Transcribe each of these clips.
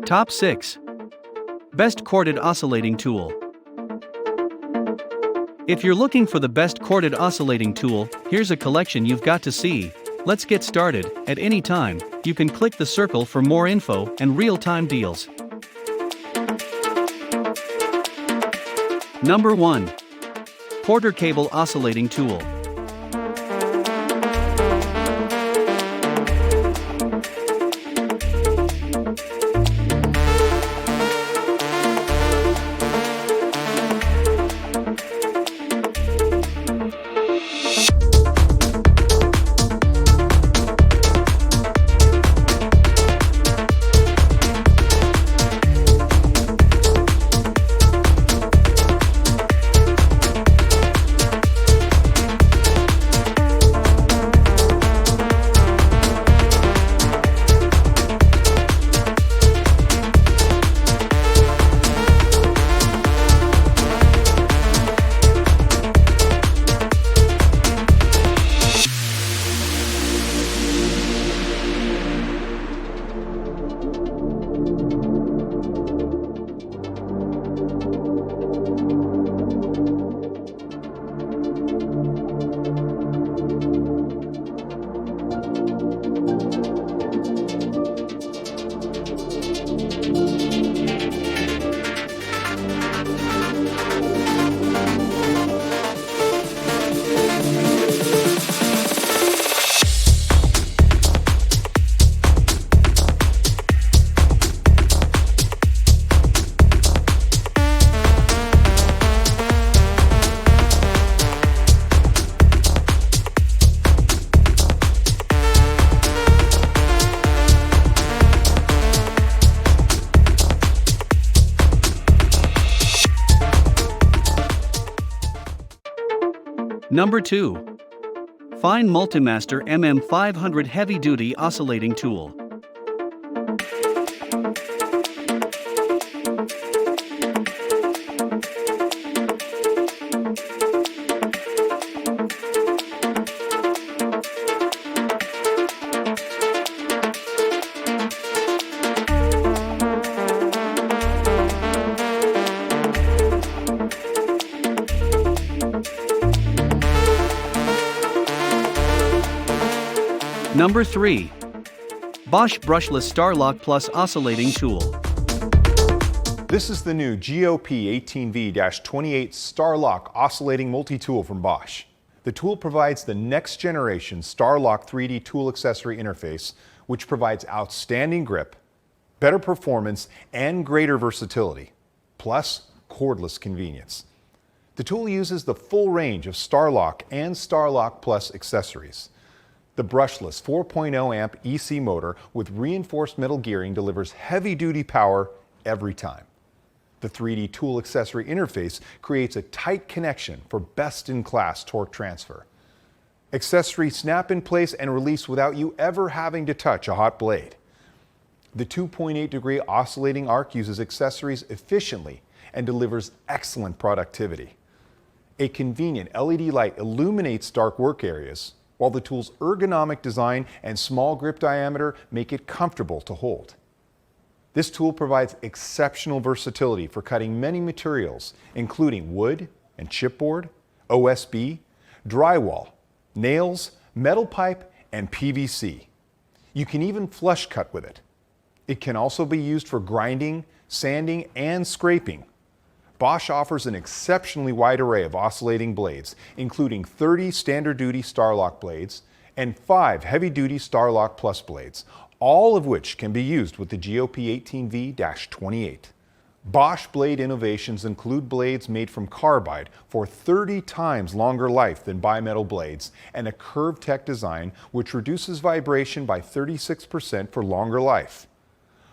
Top 6. Best Corded Oscillating Tool. If you're looking for the best corded oscillating tool, here's a collection you've got to see. Let's get started. At any time, you can click the circle for more info and real-time deals. Number 1. Porter Cable Oscillating Tool. Number 2. Fine Multimaster MM500 Heavy Duty Oscillating Tool. Number 3. Bosch Brushless Starlock Plus Oscillating Tool. This is the new GOP 18V-28 Starlock Oscillating Multi-Tool from Bosch. The tool provides the next generation Starlock 3D tool accessory interface, which provides outstanding grip, better performance, and greater versatility, plus cordless convenience. The tool uses the full range of Starlock and Starlock Plus accessories. The brushless 4.0 amp EC motor with reinforced metal gearing delivers heavy-duty power every time. The 3D tool accessory interface creates a tight connection for best-in-class torque transfer. Accessories snap in place and release without you ever having to touch a hot blade. The 2.8-degree oscillating arc uses accessories efficiently and delivers excellent productivity. A convenient LED light illuminates dark work areas, while the tool's ergonomic design and small grip diameter make it comfortable to hold. This tool provides exceptional versatility for cutting many materials, including wood and chipboard, OSB, drywall, nails, metal pipe, and PVC. You can even flush cut with it. It can also be used for grinding, sanding, and scraping. Bosch offers an exceptionally wide array of oscillating blades, including 30 standard-duty Starlock blades and 5 heavy-duty Starlock Plus blades, all of which can be used with the GOP 18V-28. Bosch blade innovations include blades made from carbide for 30 times longer life than bimetal blades and a curved tech design which reduces vibration by 36% for longer life.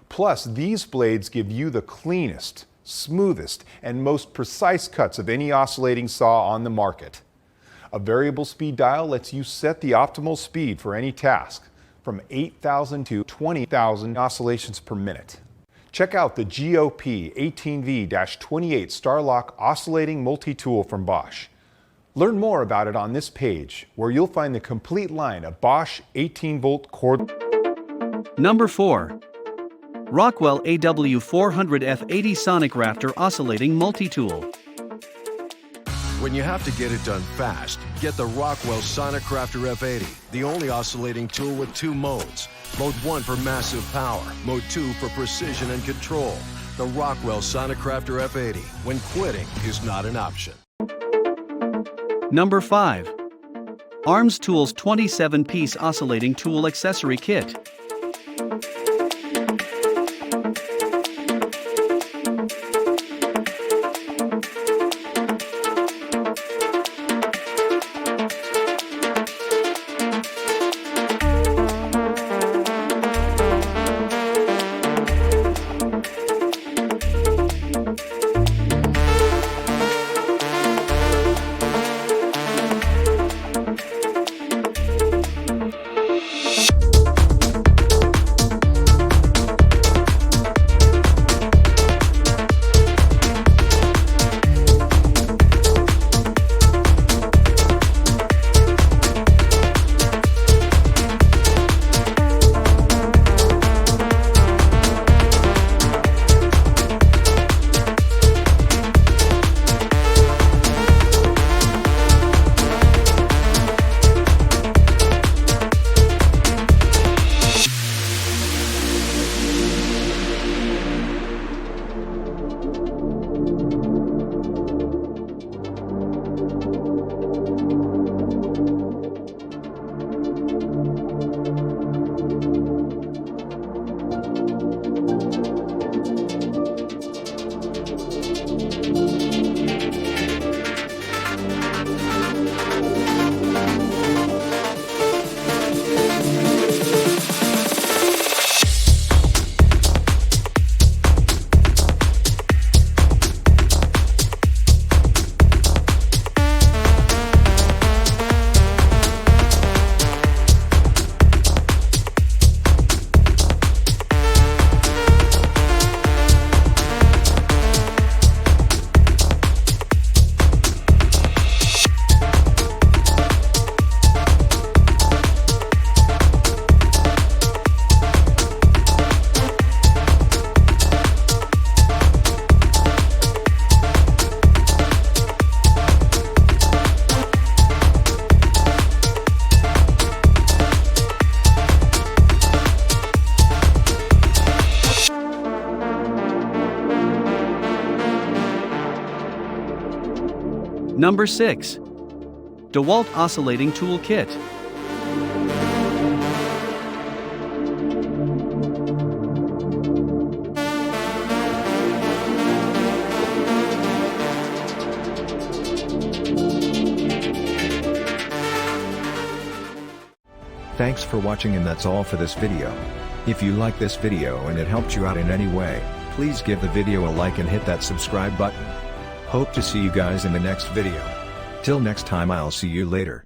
Plus, these blades give you the cleanest, smoothest, and most precise cuts of any oscillating saw on the market. A variable speed dial lets you set the optimal speed for any task, from 8,000 to 20,000 oscillations per minute. Check out the GOP 18V-28 Starlock Oscillating Multi-Tool from Bosch. Learn more about it on this page, where you'll find the complete line of Bosch 18-volt cord. Number 4. Rockwell AW400 F80 Sonic Raptor Oscillating Multi-Tool. When you have to get it done fast, get the Rockwell Sonic Raptor F80, the only oscillating tool with 2 modes. Mode 1 for massive power, Mode 2 for precision and control. The Rockwell Sonic Raptor F80, when quitting is not an option. Number 5. Arms Tools 27-piece Oscillating Tool Accessory Kit. Number 6. DeWalt Oscillating Tool Kit. Thanks for watching, and that's all for this video. If you like this video and it helped you out in any way, please give the video a like and hit that subscribe button. Hope to see you guys in the next video. Till next time, I'll see you later.